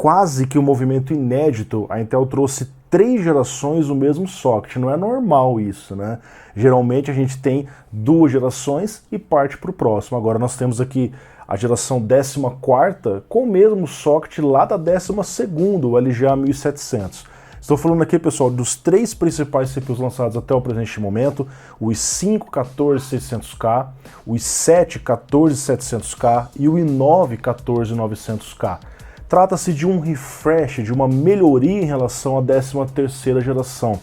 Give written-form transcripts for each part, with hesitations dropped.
quase que um movimento inédito. A Intel trouxe 3 gerações no mesmo socket, não é normal isso, né? Geralmente a gente tem 2 gerações e parte para o próximo. Agora nós temos aqui a geração 14ª com o mesmo socket lá da 12ª, o LGA 1700. Estou falando aqui, pessoal, dos 3 principais CPUs lançados até o presente momento, o i5 14600K, o i7 14700K e o i9 14900K. Trata-se de um refresh, de uma melhoria em relação à 13ª geração,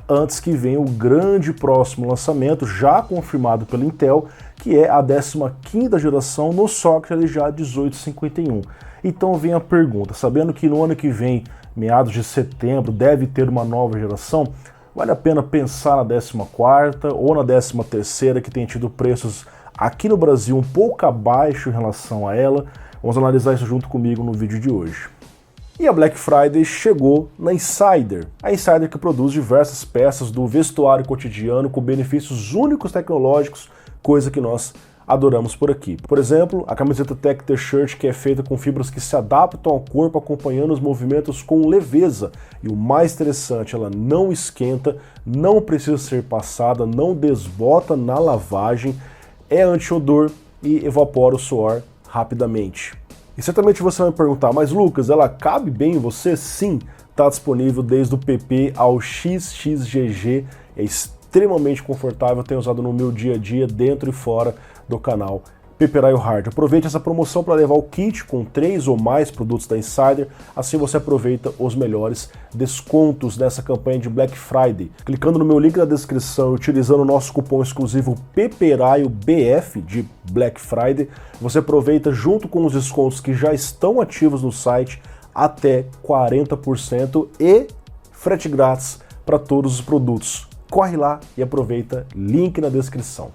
antes que venha o grande próximo lançamento, já confirmado pela Intel, que é a 15ª geração no socket LGA 1851. Então vem a pergunta, sabendo que no ano que vem, meados de setembro, deve ter uma nova geração, vale a pena pensar na 14ª ou na 13ª, que tem tido preços aqui no Brasil um pouco abaixo em relação a ela? Vamos analisar isso junto comigo no vídeo de hoje. E a Black Friday chegou na Insider, a Insider que produz diversas peças do vestuário cotidiano com benefícios únicos tecnológicos, coisa que nós adoramos por aqui. Por exemplo, a camiseta Tech T-Shirt, que é feita com fibras que se adaptam ao corpo, acompanhando os movimentos com leveza. E o mais interessante, ela não esquenta, não precisa ser passada, não desbota na lavagem, é anti-odor e evapora o suor rapidamente. E certamente você vai me perguntar, mas Lucas, ela cabe bem em você? Sim, está disponível desde o PP ao XXGG, é extremamente confortável, tenho usado no meu dia a dia, dentro e fora do canal Peperaio Hard. Aproveite essa promoção para levar o kit com 3 ou mais produtos da Insider, assim você aproveita os melhores descontos dessa campanha de Black Friday. Clicando no meu link na descrição e utilizando o nosso cupom exclusivo PEPERAIOBF de Black Friday, você aproveita junto com os descontos que já estão ativos no site até 40% e frete grátis para todos os produtos. Corre lá e aproveita, link na descrição.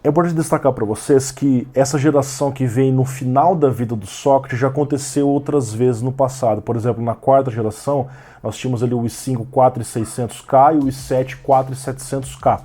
É importante destacar para vocês que essa geração que vem no final da vida do socket já aconteceu outras vezes no passado. Por exemplo, na 4ª geração, nós tínhamos ali o i5 4600K e o i7 4700K.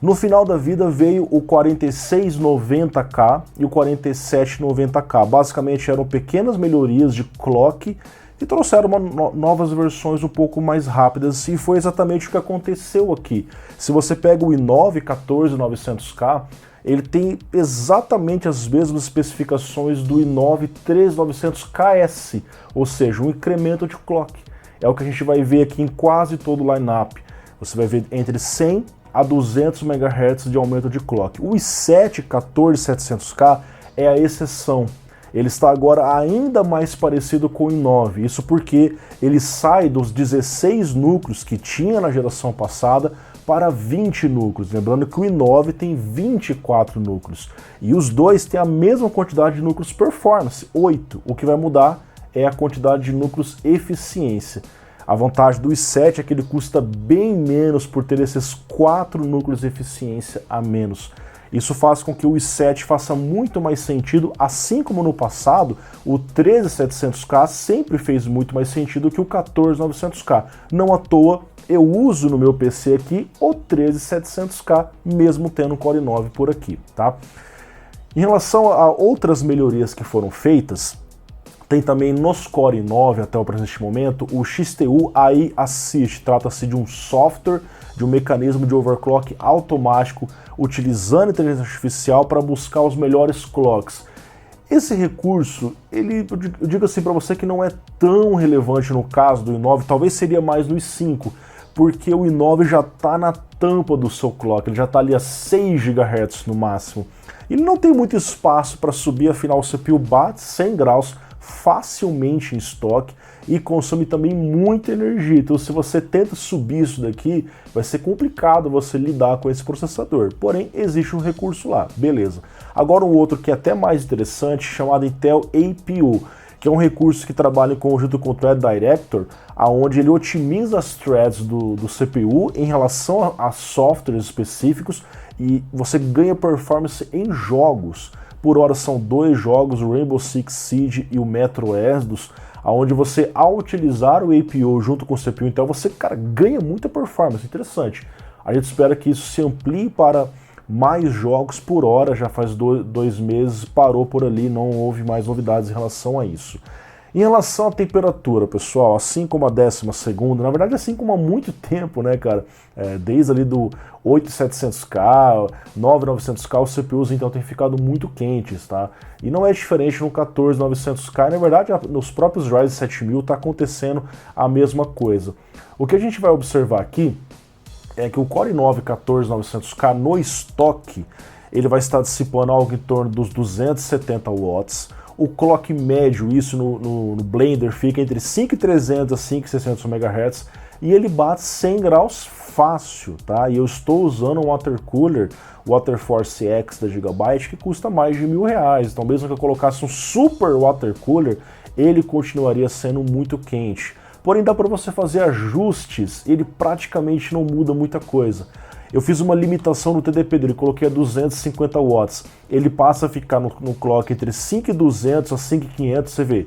No final da vida veio o 4690K e o 4790K. Basicamente eram pequenas melhorias de clock e trouxeram novas versões um pouco mais rápidas, e foi exatamente o que aconteceu aqui. Se você pega o i9 14900K, ele tem exatamente as mesmas especificações do i9 13900KS, ou seja, um incremento de clock. É o que a gente vai ver aqui em quase todo o line-up. Você vai ver entre 100 a 200 MHz de aumento de clock. O i7 14700K é a exceção. Ele está agora ainda mais parecido com o i9, isso porque ele sai dos 16 núcleos que tinha na geração passada para 20 núcleos. Lembrando que o i9 tem 24 núcleos e os dois têm a mesma quantidade de núcleos performance, 8. O que vai mudar é a quantidade de núcleos eficiência. A vantagem do i7 é que ele custa bem menos por ter esses 4 núcleos de eficiência a menos. Isso faz com que o i7 faça muito mais sentido, assim como no passado o 13700K sempre fez muito mais sentido que o 14900K. Não à toa eu uso no meu PC aqui o 13700K, mesmo tendo o Core i9 por aqui, tá? Em relação a outras melhorias que foram feitas, tem também nos Core i9 até o presente momento o XTU AI Assist. Trata-se de um software, de um mecanismo de overclock automático utilizando inteligência artificial para buscar os melhores clocks. Esse recurso, eu digo assim para você que não é tão relevante no caso do i9, talvez seria mais no i5, porque o i9 já está na tampa do seu clock, ele já está ali a 6 GHz no máximo. Ele não tem muito espaço para subir, afinal o CPU bate 100 graus facilmente em estoque e consome também muita energia. Então se você tenta subir isso daqui, vai ser complicado você lidar com esse processador. Porém, existe um recurso lá, beleza. Agora um outro que é até mais interessante, chamado Intel APU, que é um recurso que trabalha em conjunto com o Thread Director, onde ele otimiza as threads do CPU em relação a softwares específicos e você ganha performance em jogos. Por hora são 2 jogos, o Rainbow Six Siege e o Metro Exodus, onde você, ao utilizar o APU junto com o CPU Intel, você, cara, ganha muita performance. Interessante. A gente espera que isso se amplie para mais jogos por hora, já faz 2 meses, parou por ali, não houve mais novidades em relação a isso. Em relação à temperatura, pessoal, assim como a 12ª, na verdade assim como há muito tempo, né, cara, desde ali do 8700K, 9900K, os CPUs então têm ficado muito quentes, tá? E não é diferente no 14900K, na verdade nos próprios Ryzen 7000 está acontecendo a mesma coisa. O que a gente vai observar aqui é que o Core i9 14900K no estoque, ele vai estar dissipando algo em torno dos 270 watts. O clock médio, isso no Blender, fica entre 5.300 a 5.600 MHz e ele bate 100 graus fácil, tá? E eu estou usando um water cooler, o WaterForce X da Gigabyte, que custa mais de R$1.000. Então mesmo que eu colocasse um super water cooler, ele continuaria sendo muito quente. Porém dá para você fazer ajustes, ele praticamente não muda muita coisa. Eu fiz uma limitação no TDP dele, coloquei a 250 watts. Ele passa a ficar no clock entre 5.200 a 5.500, você vê.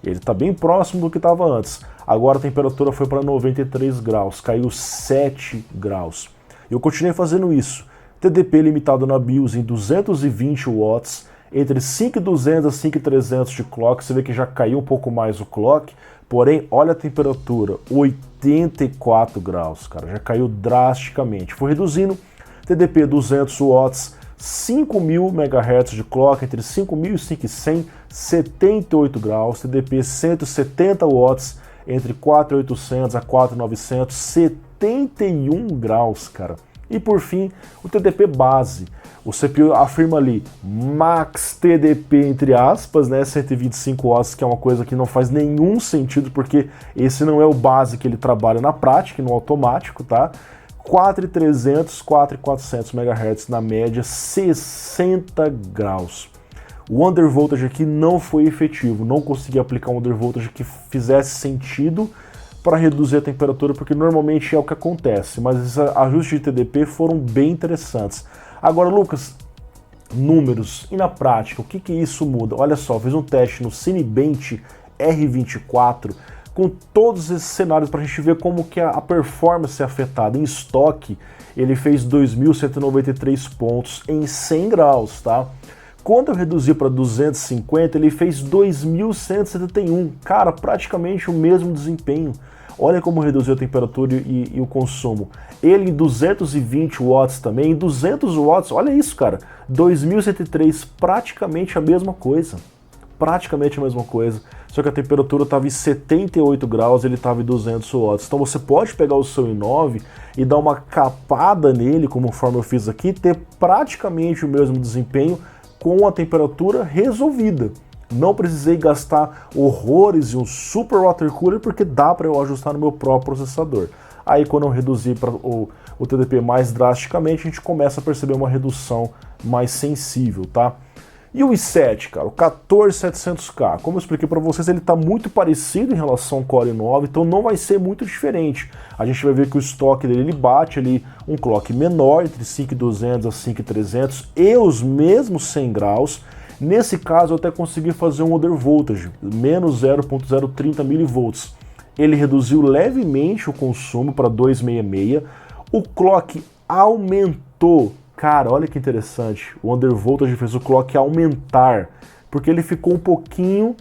Ele está bem próximo do que estava antes. Agora a temperatura foi para 93 graus, caiu 7 graus. Eu continuei fazendo isso. TDP limitado na BIOS em 220 watts, entre 5.200 a 5.300 de clock, você vê que já caiu um pouco mais o clock. Porém, olha a temperatura, 84 graus, cara, já caiu drasticamente. Foi reduzindo, TDP 200 watts, 5.000 MHz de clock, entre 5.000 e 5.100, 78 graus. TDP 170 watts, entre 4.800 a 4.900, 71 graus, cara. E por fim, o TDP base. O CPU afirma ali Max TDP, entre aspas, né, 125 watts, que é uma coisa que não faz nenhum sentido, porque esse não é o base que ele trabalha na prática, no automático, tá? 4.300, 4.400 MHz na média, 60 graus. O undervoltage aqui não foi efetivo, não consegui aplicar um undervoltage que fizesse sentido para reduzir a temperatura, porque normalmente é o que acontece, mas esses ajustes de TDP foram bem interessantes. Agora, Lucas, números, e na prática, o que isso muda? Olha só, fiz um teste no Cinebench R24 com todos esses cenários para a gente ver como que a performance é afetada. Em estoque, ele fez 2.193 pontos em 100 graus, tá? Quando eu reduzi para 250, ele fez 2.171. Cara, praticamente o mesmo desempenho. Olha como reduziu a temperatura e o consumo. Ele em 220 watts também, em 200 watts, olha isso, cara, 2.103, praticamente a mesma coisa. Praticamente a mesma coisa, só que a temperatura estava em 78 graus, ele estava em 200 watts. Então você pode pegar o seu i9 e dar uma capada nele, conforme eu fiz aqui, ter praticamente o mesmo desempenho com a temperatura resolvida. Não precisei gastar horrores em um super water cooler, porque dá para eu ajustar no meu próprio processador. Aí quando eu reduzi para o TDP mais drasticamente, a gente começa a perceber uma redução mais sensível, tá? E o i7, cara, o 14700K, como eu expliquei para vocês, ele está muito parecido em relação ao Core i9, então não vai ser muito diferente. A gente vai ver que o estoque dele ele bate ali um clock menor, entre 5.200 a 5.300 e os mesmos 100 graus. Nesse caso eu até consegui fazer um undervoltage, menos 0.030 mV. Ele reduziu levemente o consumo para 266, o clock aumentou. Cara, olha que interessante, o undervoltage fez o clock aumentar, porque ele ficou um pouquinho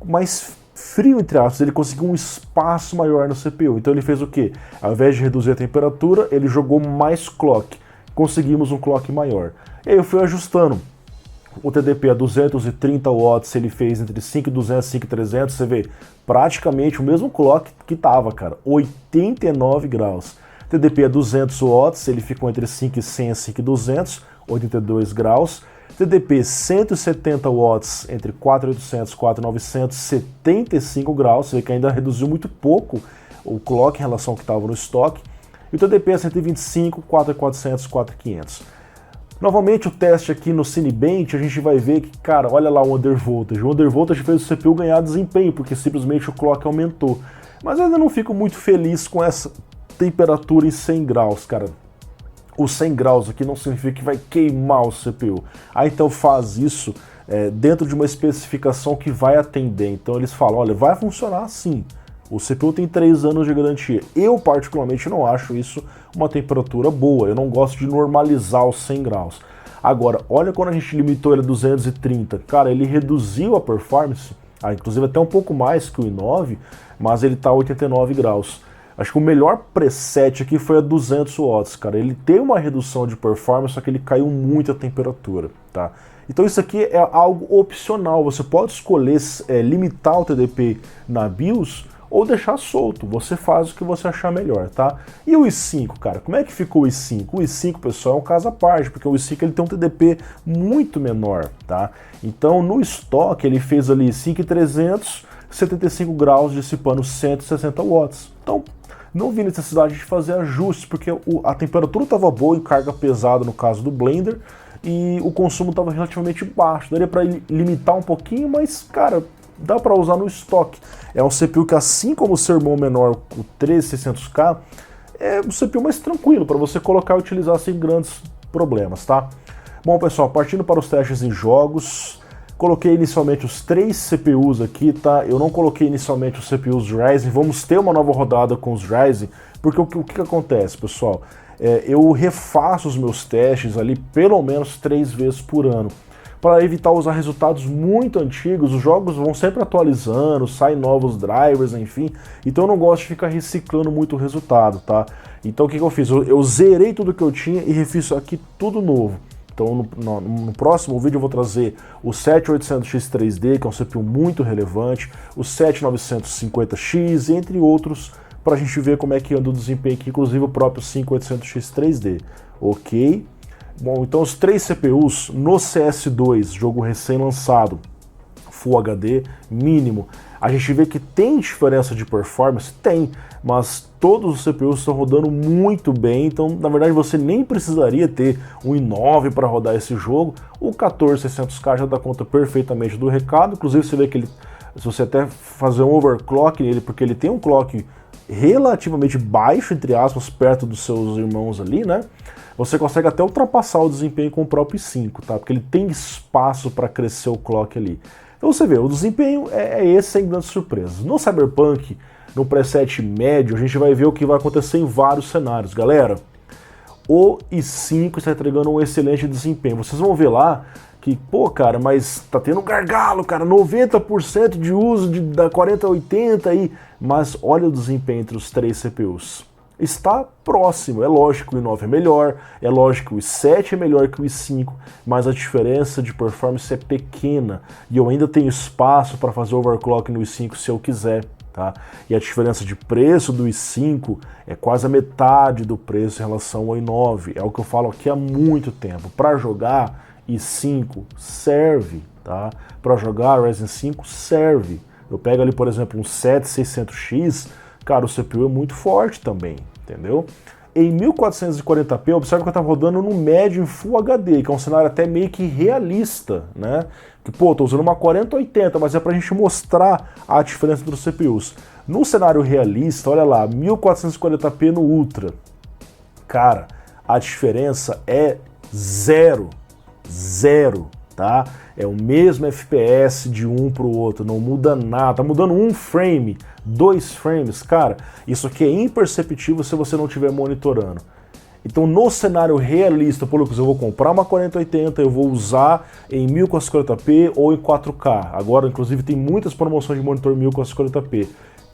mais frio, entre aspas, ele conseguiu um espaço maior no CPU. Então ele fez o quê? Ao invés de reduzir a temperatura, ele jogou mais clock, conseguimos um clock maior. E aí eu fui ajustando. O TDP a 230 watts, ele fez entre 5.200 e 5.300, você vê, praticamente o mesmo clock que tava, cara, 89 graus. TDP a 200 watts, ele ficou entre 5.100 e 5.200, 82 graus. TDP 170 watts, entre 4.800 e 4.900, 75 graus, você vê que ainda reduziu muito pouco o clock em relação ao que estava no estoque. E o TDP a 125, 4.400, 4.500. Novamente o teste aqui no Cinebench, a gente vai ver que, cara, olha lá o undervoltage. O undervoltage fez o CPU ganhar desempenho, porque simplesmente o clock aumentou. Mas eu ainda não fico muito feliz com essa temperatura em 100 graus, cara. Os 100 graus aqui não significa que vai queimar o CPU. Aí então faz isso dentro de uma especificação que vai atender. Então eles falam, olha, vai funcionar assim. O CPU tem 3 anos de garantia. Eu, particularmente, não acho isso uma temperatura boa. Eu não gosto de normalizar os 100 graus. Agora, olha quando a gente limitou ele a 230. Cara, ele reduziu a performance inclusive até um pouco mais que o i9, mas ele tá a 89 graus. Acho que o melhor preset aqui foi a 200 watts, cara. Ele tem uma redução de performance, só que ele caiu muito a temperatura, tá? Então isso aqui é algo opcional, você pode escolher limitar o TDP na BIOS ou deixar solto, você faz o que você achar melhor, tá? E o i5, cara, como é que ficou o i5? O i5, pessoal, é um caso à parte, porque o i5 ele tem um TDP muito menor, tá? Então no estoque ele fez ali 5300, 75 graus dissipando 160 watts. Então não vi necessidade de fazer ajustes, porque a temperatura estava boa em carga pesada no caso do Blender, e o consumo estava relativamente baixo. Daria para limitar um pouquinho, mas, cara, dá para usar no estoque. É um CPU que, assim como o seu irmão menor, o 13600K, é um CPU mais tranquilo para você colocar e utilizar sem grandes problemas, tá? Bom, pessoal, partindo para os testes em jogos, coloquei inicialmente os 3 CPUs aqui, tá? Eu não coloquei inicialmente os CPUs Ryzen, vamos ter uma nova rodada com os Ryzen, porque o que acontece, pessoal? Eu refaço os meus testes ali pelo menos 3 vezes por ano, para evitar usar resultados muito antigos. Os jogos vão sempre atualizando, saem novos drivers, enfim, então eu não gosto de ficar reciclando muito o resultado, tá? Então o que eu fiz? Eu zerei tudo que eu tinha e refiz aqui tudo novo. Então no próximo vídeo eu vou trazer o 7800X3D, que é um CPU muito relevante, o 7950X, entre outros, para a gente ver como é que anda o desempenho aqui, inclusive o próprio 5800X3D, ok? Bom, então os 3 CPUs no CS2, jogo recém-lançado, Full HD, mínimo, a gente vê que tem diferença de performance? Tem, mas todos os CPUs estão rodando muito bem, então na verdade você nem precisaria ter um i9 para rodar esse jogo. O 14600K já dá conta perfeitamente do recado, inclusive você vê que ele, se você até fazer um overclock nele, porque ele tem um clock relativamente baixo, entre aspas, perto dos seus irmãos ali, né? Você consegue até ultrapassar o desempenho com o próprio i5, tá? Porque ele tem espaço para crescer o clock ali. Então você vê, o desempenho é esse sem grandes surpresas. No Cyberpunk, no preset médio, a gente vai ver o que vai acontecer em vários cenários. Galera, o i5 está entregando um excelente desempenho. Vocês vão ver lá que, pô, cara, mas tá tendo gargalo, cara, 90% de uso da 4080 aí, mas olha o desempenho entre os 3 CPUs. Está próximo, é lógico que o i9 é melhor, é lógico que o i7 é melhor que o i5, mas a diferença de performance é pequena, e eu ainda tenho espaço para fazer overclock no i5 se eu quiser, tá? E a diferença de preço do i5 é quase a metade do preço em relação ao i9, é o que eu falo aqui há muito tempo. Para jogar, i5 serve, tá? Para jogar Ryzen 5 serve. Eu pego ali, por exemplo, um 7600X, cara, o CPU é muito forte também, entendeu? Em 1440p, observa que eu estava rodando no médio em Full HD, que é um cenário até meio que realista, né? Que, pô, tô usando uma 4080, mas é pra gente mostrar a diferença entre os CPUs. No cenário realista, olha lá, 1440p no Ultra. Cara, a diferença é zero, tá? É o mesmo FPS de um para o outro, não muda nada, tá mudando um frame, 2 frames, cara, isso aqui é imperceptível se você não estiver monitorando. Então no cenário realista, pô, Lucas, eu vou comprar uma 4080, eu vou usar em 1440p ou em 4K, agora inclusive tem muitas promoções de monitor 1440p.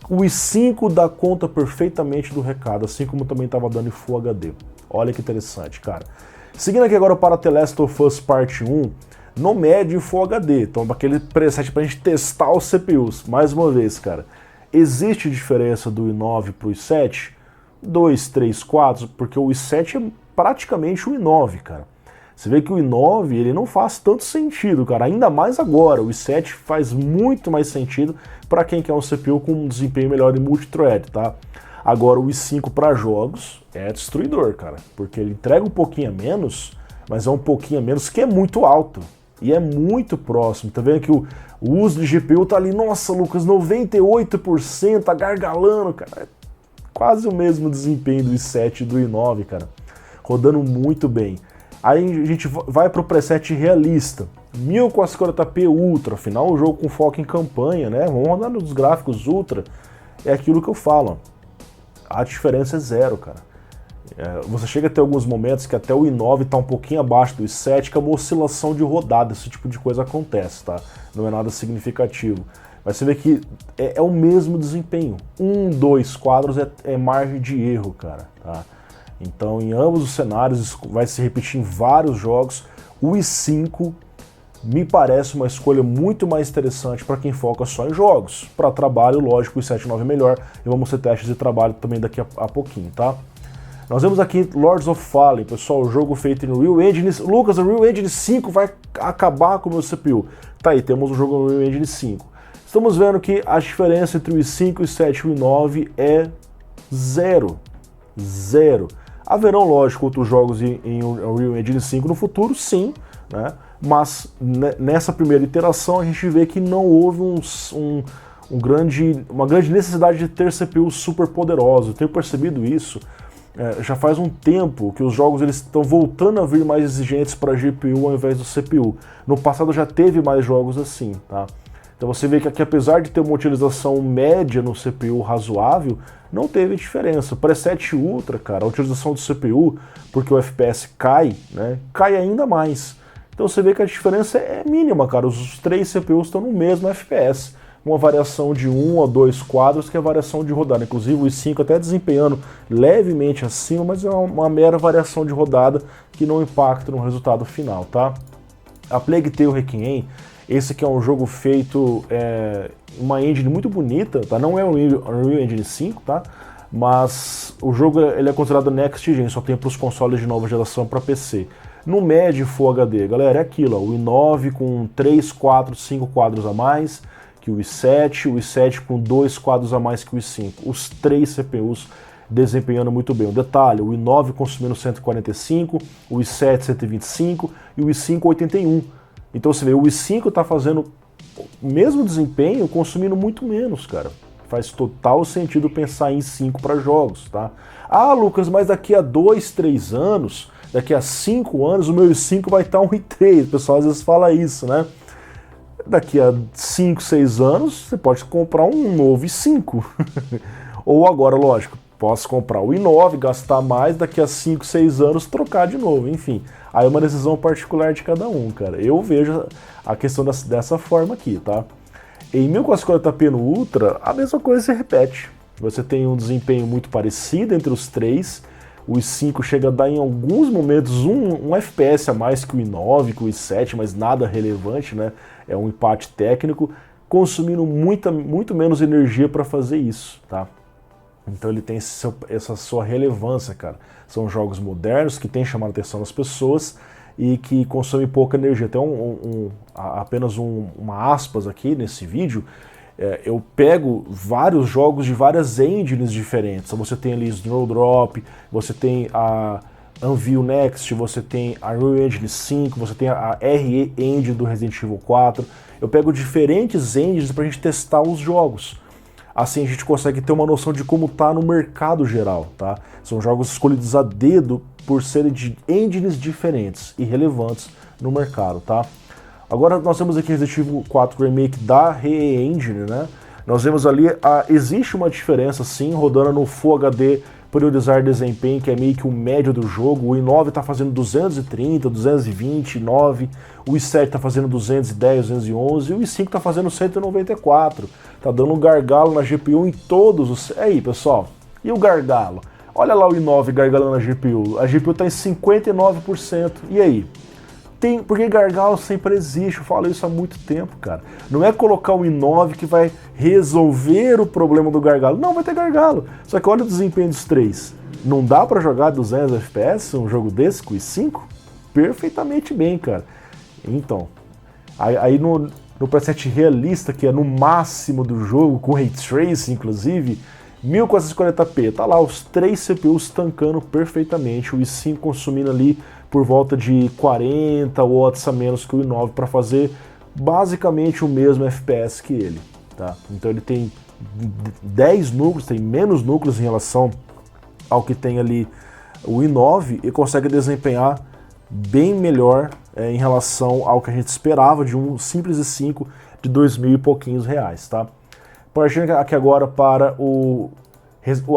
O i5 dá conta perfeitamente do recado, assim como também estava dando em Full HD. Olha que interessante, cara. Seguindo aqui agora para The Last of Us Parte 1, no médio Full HD, então aquele preset para a gente testar os CPUs. Mais uma vez, cara, existe diferença do i9 para o i7? 2, 3, 4, porque o i7 é praticamente o i9, cara. Você vê que o i9 ele não faz tanto sentido, cara, ainda mais agora. O i7 faz muito mais sentido para quem quer um CPU com um desempenho melhor em multithread, tá? Agora o i5 para jogos é destruidor, cara, porque ele entrega um pouquinho a menos, mas é um pouquinho a menos que é muito alto e é muito próximo. Tá vendo que o uso de GPU tá ali, nossa, Lucas, 98%, tá gargalando, cara. É quase o mesmo desempenho do i7 e do i9, cara, rodando muito bem. Aí a gente vai pro preset realista, 1440p Ultra, afinal o jogo com foco em campanha, né? Vamos rodar nos gráficos Ultra, é aquilo que eu falo, ó. A diferença é zero, cara. Você chega a ter alguns momentos que até o i9 está um pouquinho abaixo do i7, que é uma oscilação de rodada, esse tipo de coisa acontece, tá? Não é nada significativo. Mas você vê que é o mesmo desempenho. 1, 2 quadros é margem de erro, cara, tá? Então, em ambos os cenários, isso vai se repetir em vários jogos. O i5 me parece uma escolha muito mais interessante para quem foca só em jogos. Para trabalho, lógico, o i7 9 é melhor. E vamos ter testes de trabalho também daqui a pouquinho, tá? Nós vemos aqui Lords of Fallen, pessoal, o jogo feito no Unreal Engine. Lucas, o Unreal Engine 5 vai acabar com o meu CPU. Tá aí, temos o jogo no Unreal Engine 5. Estamos vendo que a diferença entre o i5, o i7 e o i9 é zero. Zero. Haverão, lógico, outros jogos em Unreal Engine 5 no futuro, sim, né? Mas nessa primeira iteração a gente vê que não houve uma grande necessidade de ter CPUs super poderosos. Eu tenho percebido isso já faz um tempo, que os jogos eles estão voltando a vir mais exigentes para GPU ao invés do CPU. No passado já teve mais jogos assim, tá? Então você vê que aqui, apesar de ter uma utilização média no CPU razoável, não teve diferença. O Preset Ultra, cara, a utilização do CPU, porque o FPS cai, né, cai ainda mais. Então você vê que a diferença é mínima, cara. Os três CPUs estão no mesmo FPS. Uma variação de 1 a 2 quadros, que é a variação de rodada. Inclusive o i5 até desempenhando levemente acima, mas é uma mera variação de rodada que não impacta no resultado final, tá? A Plague Tale Requiem, esse aqui é um jogo feito uma engine muito bonita, tá? Não é o Unreal Engine 5, tá? Mas o jogo ele é considerado Next Gen, só tem para os consoles de nova geração para PC. No médio Full HD, galera, é aquilo, ó, o i9 com 3, 4, 5 quadros a mais que o i7, o i7 com 2 quadros a mais que o i5. Os três CPUs desempenhando muito bem. Um detalhe, o i9 consumindo 145, o i7 125 e o i5 81. Então você vê, o i5 está fazendo o mesmo desempenho consumindo muito menos, cara. Faz total sentido pensar em i5 para jogos, tá? Ah, Lucas, mas daqui a 2, 3 anos, daqui a 5 anos, o meu i5 vai estar um i3. O pessoal às vezes fala isso, né? Daqui a 5, 6 anos, você pode comprar um novo i5. Ou agora, lógico, posso comprar o i9, gastar mais, daqui a 5, 6 anos trocar de novo, enfim. Aí é uma decisão particular de cada um, cara. Eu vejo a questão dessa forma aqui, tá? Em 1440p no Ultra, a mesma coisa se repete. Você tem um desempenho muito parecido entre os três. O i5 chega a dar em alguns momentos um FPS a mais que o i9, que o i7, mas nada relevante, né? É um empate técnico, consumindo muito menos energia para fazer isso, tá? Então ele tem essa sua relevância, cara. São jogos modernos que têm chamado a atenção das pessoas e que consomem pouca energia. Até apenas uma aspas aqui nesse vídeo, eu pego vários jogos de várias engines diferentes. Então você tem ali Snowdrop, você tem a Unreal Next, você tem a Unreal Engine 5, você tem a RE Engine do Resident Evil 4. Eu pego diferentes engines pra gente testar os jogos. Assim a gente consegue ter uma noção de como tá no mercado geral, tá? São jogos escolhidos a dedo por serem de engines diferentes e relevantes no mercado, tá? Agora nós temos aqui Resident Evil 4 Remake da RE Engine, né? Nós vemos ali, existe uma diferença sim, rodando no Full HD, priorizar desempenho, que é meio que o médio do jogo. O i9 está fazendo 230, 229, o i7 está fazendo 210, 211, e o i5 está fazendo 194. Tá dando um gargalo na GPU em todos os... Aí, pessoal, e o gargalo? Olha lá o i9 gargalando na GPU. A GPU está em 59%. E aí? Porque gargalo sempre existe, eu falo isso há muito tempo, cara. Não é colocar o i9 que vai resolver o problema do gargalo. Não, vai ter gargalo. Só que olha o desempenho dos três. Não dá pra jogar 200 FPS um jogo desse com o i5? Perfeitamente bem, cara. Então, aí no preset realista, que é no máximo do jogo, com Ray Tracing, inclusive, 1440p, tá lá os três CPUs tancando perfeitamente, o i5 consumindo ali por volta de 40 watts a menos que o i9 para fazer basicamente o mesmo FPS que ele, tá? Então ele tem 10 núcleos, tem menos núcleos em relação ao que tem ali o i9 e consegue desempenhar bem melhor em relação ao que a gente esperava de um simples i5 de 2.000 e pouquinhos reais, tá? Partindo aqui agora para o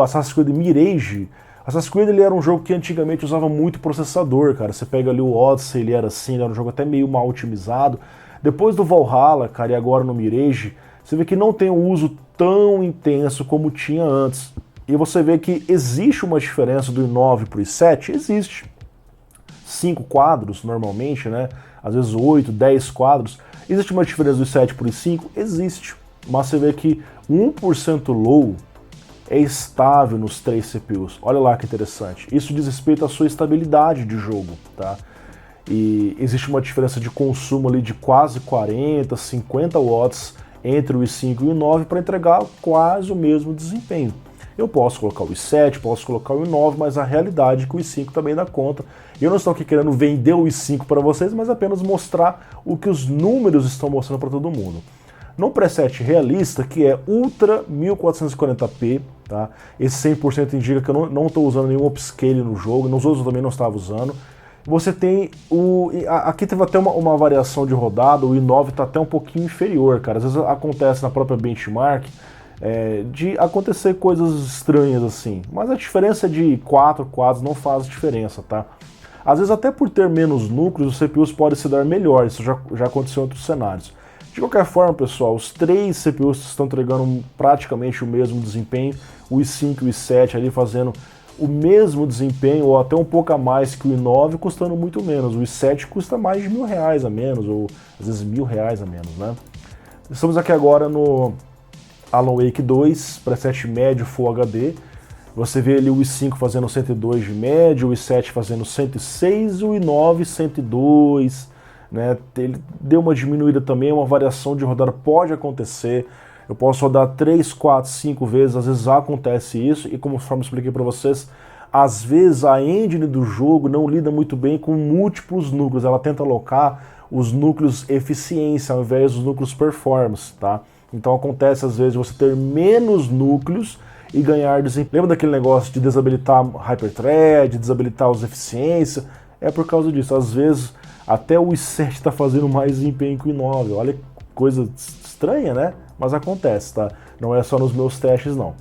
Assassin's Creed Mirage. Assassin's Creed ele era um jogo que antigamente usava muito processador, cara. Você pega ali o Odyssey, ele era assim, ele era um jogo até meio mal otimizado. Depois do Valhalla, cara, e agora no Mirage, Você vê que não tem um uso tão intenso como tinha antes. E você vê que existe uma diferença do i9 para o i7? Existe. 5 quadros, normalmente, né? Às vezes 8, 10 quadros. Existe uma diferença do i7 para o i5? Existe. Mas você vê que 1% low é estável nos 3 CPUs. Olha lá que interessante. Isso diz respeito à sua estabilidade de jogo, tá? E existe uma diferença de consumo ali de quase 40, 50 watts entre o i5 e o i9 para entregar quase o mesmo desempenho. Eu posso colocar o i7, posso colocar o i9, mas a realidade é que o i5 também dá conta. Eu não estou aqui querendo vender o i5 para vocês, mas apenas mostrar o que os números estão mostrando para todo mundo. No preset realista, que é Ultra 1440p, tá? Esse 100% indica que eu não estou usando nenhum upscale no jogo, nos outros eu também não estava usando. Você tem o... Aqui teve até uma variação de rodada, o i9 está até um pouquinho inferior, cara. Às vezes acontece na própria benchmark de acontecer coisas estranhas assim. Mas a diferença de 4 quadros não faz diferença, tá? Às vezes até por ter menos núcleos, os CPUs podem se dar melhor, isso já aconteceu em outros cenários. De qualquer forma, pessoal, os 3 CPUs estão entregando praticamente o mesmo desempenho, o i5 e o i7 ali fazendo o mesmo desempenho, ou até um pouco a mais que o i9, custando muito menos. O i7 custa mais de R$1.000 a menos, ou às vezes R$1.000 a menos, né? Estamos aqui agora no Alan Wake 2, preset médio Full HD. Você vê ali o i5 fazendo 102 de média, o i7 fazendo 106 e o i9 102, né? Ele deu uma diminuída também, uma variação de rodada pode acontecer. Eu posso rodar 3, 4, 5 vezes, às vezes acontece isso, e conforme eu expliquei para vocês, às vezes a engine do jogo não lida muito bem com múltiplos núcleos, ela tenta alocar os núcleos eficiência ao invés dos núcleos performance, tá? Então acontece às vezes você ter menos núcleos e ganhar desempenho. Lembra daquele negócio de desabilitar Hyperthread, desabilitar os eficiência? É por causa disso, às vezes até o i7 está fazendo mais desempenho que o i9, olha que coisa estranha, né? Mas acontece, tá? Não é só nos meus testes, não.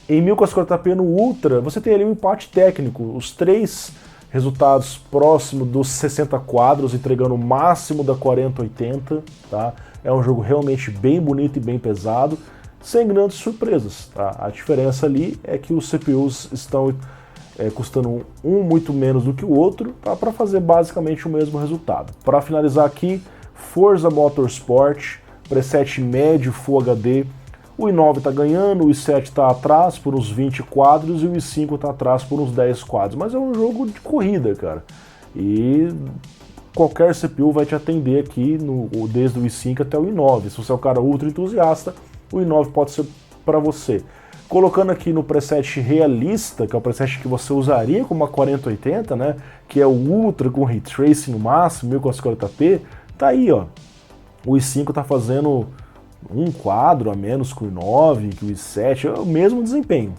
Em 1440p no Ultra, você tem ali um empate técnico, os 3 resultados próximos dos 60 quadros, entregando o máximo da 4080, tá? É um jogo realmente bem bonito e bem pesado, sem grandes surpresas, tá? A diferença ali é que os CPUs estão custando um muito menos do que o outro, tá? Para fazer basicamente o mesmo resultado. Para finalizar aqui, Forza Motorsport, preset médio Full HD, o i9 está ganhando, o i7 está atrás por uns 20 quadros e o i5 está atrás por uns 10 quadros, mas é um jogo de corrida, cara, e qualquer CPU vai te atender aqui, desde o i5 até o i9, se você é um cara ultra entusiasta, o i9 pode ser para você. Colocando aqui no preset realista, que é o preset que você usaria com uma 4080, né, que é o Ultra com Ray Tracing no máximo, 1440p, tá aí, ó. O i5 está fazendo um quadro a menos que o i9, que o i7, é o mesmo desempenho.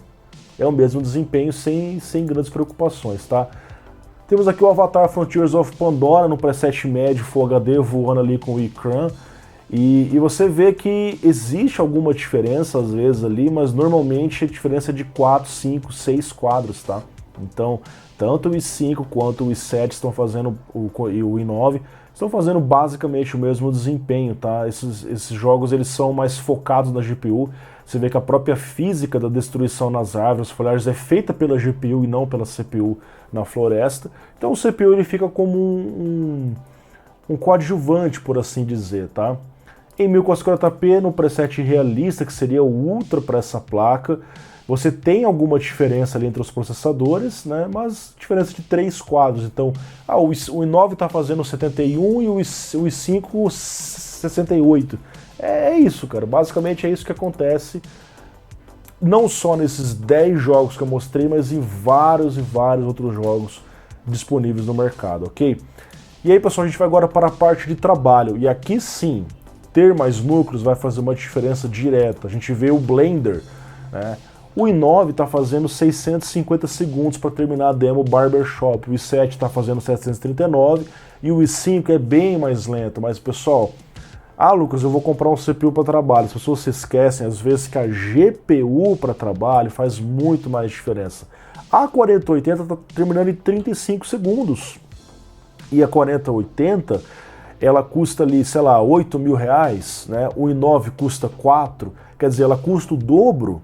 É o mesmo desempenho sem grandes preocupações, tá? Temos aqui o Avatar Frontiers of Pandora no preset médio Full HD voando ali com o Ecran. E você vê que existe alguma diferença às vezes ali, mas normalmente a diferença é de 4, 5, 6 quadros, tá? Então, tanto o i5 quanto o i7 estão fazendo, e o i9, estão fazendo basicamente o mesmo desempenho, tá? Esses jogos eles são mais focados na GPU. Você vê que a própria física da destruição nas árvores foliares é feita pela GPU e não pela CPU na floresta. Então o CPU ele fica como um coadjuvante, por assim dizer, tá? Em 1440p, no preset realista, que seria o Ultra para essa placa, você tem alguma diferença ali entre os processadores, né? Mas diferença de 3 quadros. Então, o i9 está fazendo 71 e o i5 68. É isso, cara. Basicamente é isso que acontece. Não só nesses 10 jogos que eu mostrei, mas em vários e vários outros jogos disponíveis no mercado, ok? E aí, pessoal, a gente vai agora para a parte de trabalho. E aqui sim, ter mais núcleos vai fazer uma diferença direta. A gente vê o Blender, né? O i9 está fazendo 650 segundos para terminar a demo Barbershop, o i7 está fazendo 739 e o i5 é bem mais lento. Mas pessoal, Lucas, eu vou comprar um CPU para trabalho. As pessoas se esquecem às vezes que a GPU para trabalho faz muito mais diferença. A 4080 está terminando em 35 segundos e a 4080 ela custa ali, sei lá, 8 mil reais, né? O i9 custa 4, quer dizer, ela custa o dobro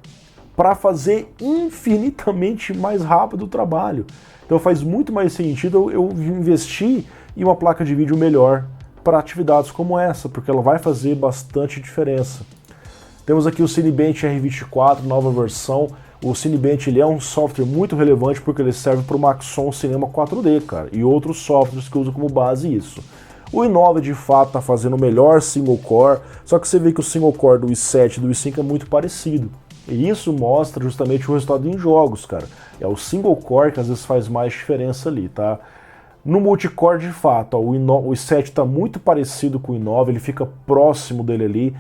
para fazer infinitamente mais rápido o trabalho. Então faz muito mais sentido eu investir em uma placa de vídeo melhor para atividades como essa, porque ela vai fazer bastante diferença. Temos aqui o Cinebench R24, nova versão. O Cinebench ele é um software muito relevante porque ele serve para o Maxon Cinema 4D, cara, e outros softwares que usam como base isso. O i9 de fato está fazendo o melhor single core, só que você vê que o single core do i7 e do i5 é muito parecido. E isso mostra justamente o resultado em jogos, cara. É o single core que às vezes faz mais diferença ali, tá? No multicore, de fato, ó, o i7 está muito parecido com o i9, ele fica próximo dele ali.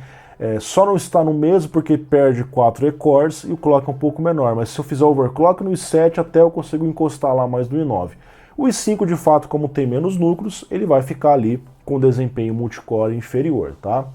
Só não está no mesmo porque perde 4 E-cores e o clock é um pouco menor. Mas se eu fizer overclock no i7, até eu consigo encostar lá mais no i9. O i5, de fato, como tem menos núcleos, ele vai ficar ali com desempenho multicore inferior, tá?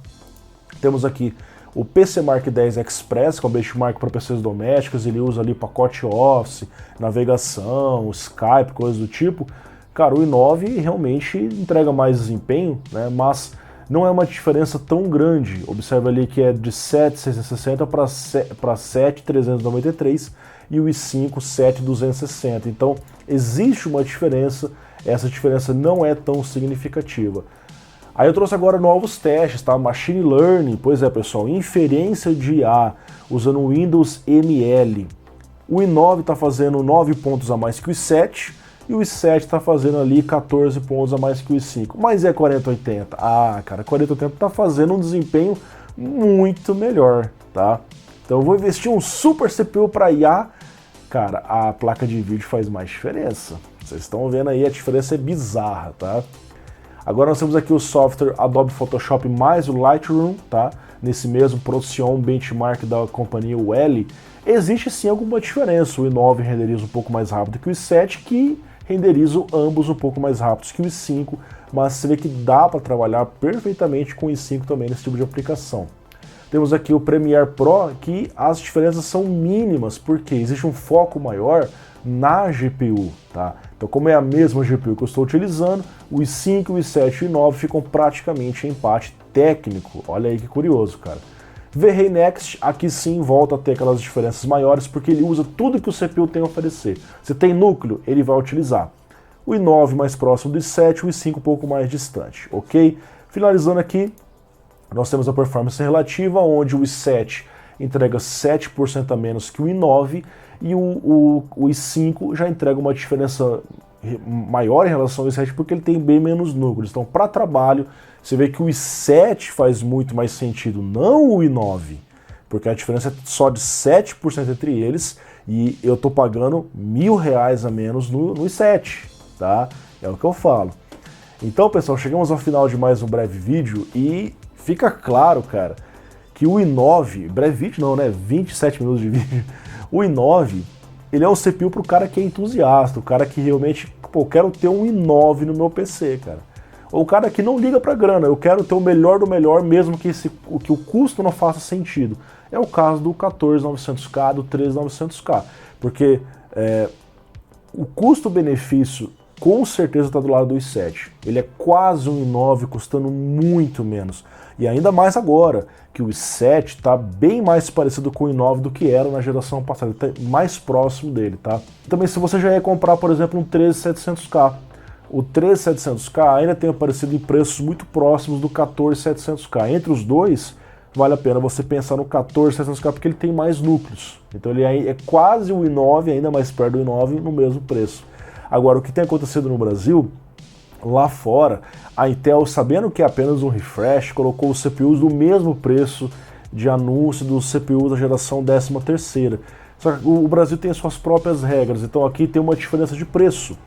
Temos aqui o PCMark 10 Express, que é um benchmark para PCs domésticos, ele usa ali pacote Office, navegação, Skype, coisas do tipo. Cara, o i9 realmente entrega mais desempenho, né, mas não é uma diferença tão grande. Observe ali que é de 7.660 para 7.393 e o i5 7.260. Então existe uma diferença, essa diferença não é tão significativa. Aí eu trouxe agora novos testes, tá? Machine Learning, pois é pessoal, inferência de IA, usando o Windows ML. O i9 está fazendo 9 pontos a mais que o i7, e o i7 está fazendo ali 14 pontos a mais que o i5. Mas é 4080? Ah, cara, 4080 está fazendo um desempenho muito melhor, tá? Então eu vou investir um super CPU para IA. Cara, a placa de vídeo faz mais diferença. Vocês estão vendo aí, a diferença é bizarra, tá? Agora nós temos aqui o software Adobe Photoshop mais o Lightroom, tá? Nesse mesmo Procyon benchmark da companhia Welly, existe sim alguma diferença. O i9 renderiza um pouco mais rápido que o i7, que renderizam ambos um pouco mais rápidos que o i5, mas você vê que dá para trabalhar perfeitamente com o i5 também nesse tipo de aplicação. Temos aqui o Premiere Pro, que as diferenças são mínimas, porque existe um foco maior na GPU, tá? Então, como é a mesma GPU que eu estou utilizando, o i5, o i7 e o i9 ficam praticamente em empate técnico. Olha aí que curioso, cara. V-Ray Next, aqui sim volta a ter aquelas diferenças maiores, porque ele usa tudo que o CPU tem a oferecer. Se tem núcleo, ele vai utilizar. O i9 mais próximo do i7, o i5 um pouco mais distante, ok? Finalizando aqui, nós temos a performance relativa, onde o i7 entrega 7% a menos que o i9, e o i5 já entrega uma diferença maior em relação ao i7 porque ele tem bem menos núcleos. Então, para trabalho, você vê que o i7 faz muito mais sentido, não o i9, porque a diferença é só de 7% entre eles e eu estou pagando R$1.000 a menos no i7, tá? É o que eu falo. Então, pessoal, chegamos ao final de mais um breve vídeo e fica claro, cara, que o i9, breve vídeo não, né? 27 minutos de vídeo. O i9, ele é um CPU para o cara que é entusiasta, o cara que realmente, pô, eu quero ter um i9 no meu PC, cara. Ou o cara que não liga para grana, eu quero ter o melhor do melhor, mesmo que o custo não faça sentido. É o caso do 14900K, do 13900K, porque o custo-benefício com certeza está do lado do i7. Ele é quase um i9, custando muito menos. E ainda mais agora, que o i7 está bem mais parecido com o i9 do que era na geração passada. Ele está mais próximo dele, tá? Também se você já ia comprar, por exemplo, um 13700K. O 13700K ainda tem aparecido em preços muito próximos do 14700K. Entre os dois, vale a pena você pensar no 14700K porque ele tem mais núcleos. Então ele é quase o i9, ainda mais perto do i9, no mesmo preço. Agora, o que tem acontecido no Brasil, lá fora, a Intel, sabendo que é apenas um refresh, colocou os CPUs no mesmo preço de anúncio dos CPUs da geração 13ª. Só que o Brasil tem suas próprias regras, então aqui tem uma diferença de preço.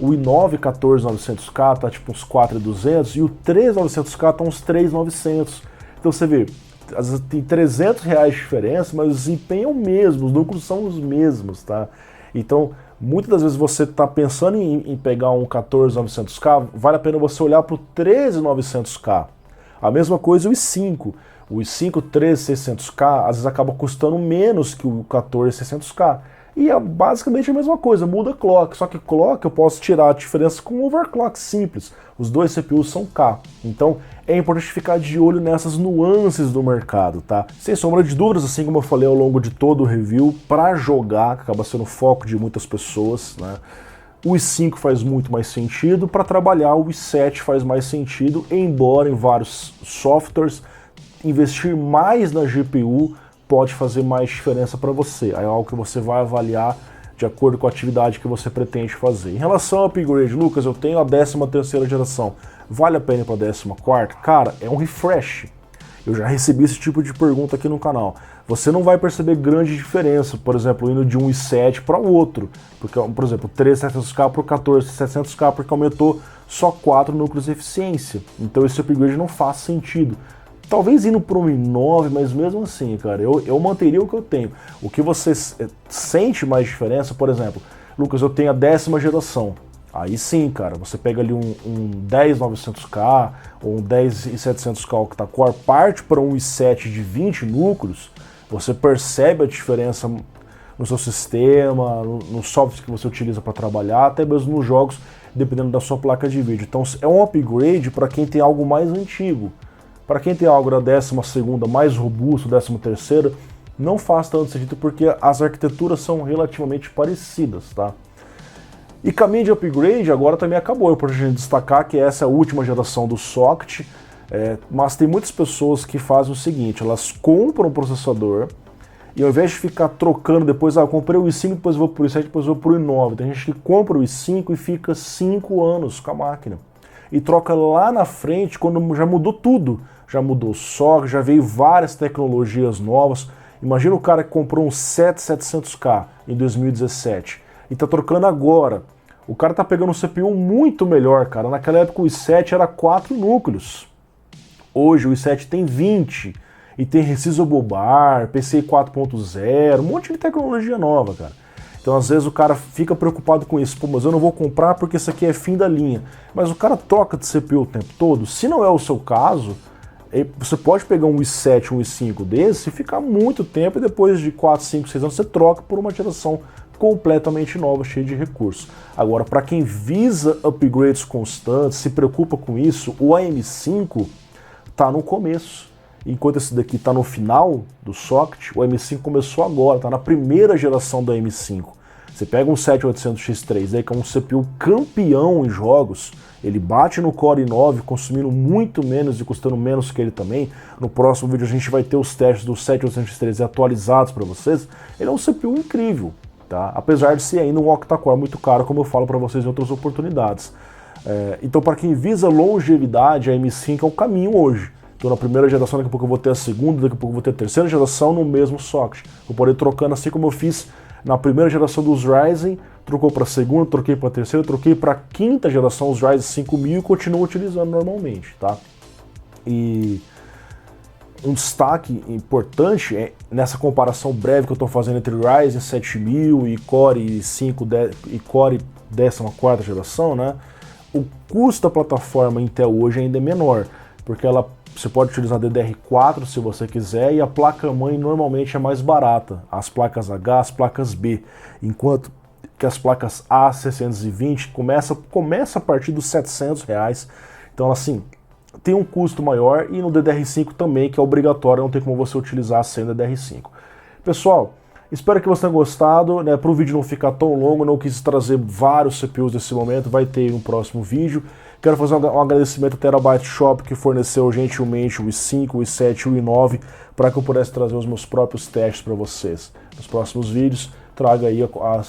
O i9 14900K tá tipo uns 4.200 e o 13900K tá uns 3.900. Então você vê, às vezes tem R$300 de diferença, mas o desempenho é o mesmo, os núcleos são os mesmos, tá? Então, muitas das vezes você está pensando em pegar um 14900K, vale a pena você olhar para o 13900K. A mesma coisa o i5. O i5 13600K às vezes acaba custando menos que o 14600K. E é basicamente a mesma coisa, muda clock, só que clock eu posso tirar a diferença com overclock simples. Os dois CPUs são K, então é importante ficar de olho nessas nuances do mercado, tá? Sem sombra de dúvidas, assim como eu falei ao longo de todo o review, para jogar, que acaba sendo o foco de muitas pessoas, né? O i5 faz muito mais sentido, para trabalhar o i7 faz mais sentido, embora em vários softwares investir mais na GPU pode fazer mais diferença para você. É algo que você vai avaliar de acordo com a atividade que você pretende fazer. Em relação ao upgrade, Lucas, eu tenho a 13ª geração. Vale a pena ir para a 14ª? Cara, é um refresh. Eu já recebi esse tipo de pergunta aqui no canal. Você não vai perceber grande diferença, por exemplo, indo de um i7 para o outro. Porque, por exemplo, 13700K para o 14700K, porque aumentou só 4 núcleos de eficiência. Então esse upgrade não faz sentido. Talvez indo para um i9, mas mesmo assim, cara, eu manteria o que eu tenho. O que você sente mais diferença, por exemplo, Lucas, eu tenho a 10ª geração. Aí sim, cara, você pega ali um 10900K ou um 10700K octa-core, parte para um i7 de 20 núcleos, você percebe a diferença no seu sistema, no software que você utiliza para trabalhar, até mesmo nos jogos, dependendo da sua placa de vídeo. Então é um upgrade para quem tem algo mais antigo. Para quem tem algo da 12ª mais robusto, 13ª, não faz tanto sentido porque as arquiteturas são relativamente parecidas, tá? E caminho de upgrade agora também acabou, é importante a gente destacar que essa é a última geração do socket, mas tem muitas pessoas que fazem o seguinte, elas compram um processador e ao invés de ficar trocando depois, eu comprei o i5, depois vou pro i7, depois vou pro i9, tem gente que compra o i5 e fica 5 anos com a máquina e troca lá na frente quando já mudou tudo. Já mudou o socket, já veio várias tecnologias novas. Imagina o cara que comprou um 7700K em 2017 e tá trocando agora. O cara tá pegando um CPU muito melhor, cara. Naquela época o i7 era 4 núcleos. Hoje o i7 tem 20 e tem Resizable Bar, PCI 4.0, um monte de tecnologia nova, cara. Então às vezes o cara fica preocupado com isso. Pô, mas eu não vou comprar porque isso aqui é fim da linha. Mas o cara troca de CPU o tempo todo. Se não é o seu caso, você pode pegar um i7, um i5 desse e ficar muito tempo e depois de 4, 5, 6 anos você troca por uma geração completamente nova, cheia de recursos. Agora, para quem visa upgrades constantes, se preocupa com isso, o AM5 está no começo. Enquanto esse daqui está no final do socket, o AM5 começou agora, está na primeira geração do AM5. Você pega um 7800X3 aí, que é um CPU campeão em jogos, ele bate no Core i9, consumindo muito menos e custando menos que ele também. No próximo vídeo a gente vai ter os testes do 7800X3 atualizados para vocês. Ele é um CPU incrível, tá? Apesar de ser ainda um octa-core muito caro, como eu falo para vocês em outras oportunidades. Então, para quem visa longevidade, a M5 é o caminho hoje. Estou na primeira geração, daqui a pouco eu vou ter a segunda, daqui a pouco eu vou ter a terceira geração no mesmo socket. Vou poder ir trocando assim como eu fiz na primeira geração dos Ryzen, trocou para a segunda, troquei para a terceira, troquei para a quinta geração, os Ryzen 5000 e continuo utilizando normalmente, tá? E um destaque importante nessa comparação breve que eu estou fazendo entre Ryzen 7000 e Core 5 e Core 14ª geração, né? O custo da plataforma Intel hoje ainda é menor, porque você pode utilizar DDR4 se você quiser, e a placa-mãe normalmente é mais barata, as placas H, as placas B, enquanto que as placas A620 começa a partir dos R$700, então assim, tem um custo maior, e no DDR5 também, que é obrigatório, não tem como você utilizar sem DDR5. Pessoal, espero que você tenha gostado, né? Para o vídeo não ficar tão longo, não quis trazer vários CPUs nesse momento, vai ter um próximo vídeo. Quero fazer um agradecimento ao Terabyte Shop, que forneceu gentilmente o i5, o i7 e o i9, para que eu pudesse trazer os meus próprios testes para vocês. Nos próximos vídeos, traga aí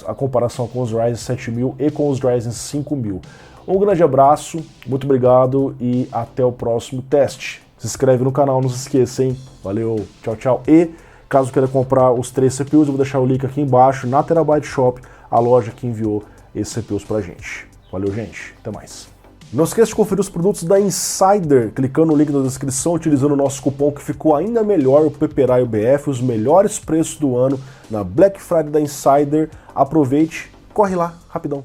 a comparação com os Ryzen 7000 e com os Ryzen 5000. Um grande abraço, muito obrigado e até o próximo teste. Se inscreve no canal, não se esqueça, hein? Valeu, tchau, tchau. E caso queira comprar os 3 CPUs, eu vou deixar o link aqui embaixo na Terabyte Shop, a loja que enviou esses CPUs pra gente. Valeu, gente. Até mais. Não esqueça de conferir os produtos da Insider, clicando no link na descrição, utilizando o nosso cupom que ficou ainda melhor, o PPERAIOBF, os melhores preços do ano na Black Friday da Insider. Aproveite, corre lá, rapidão.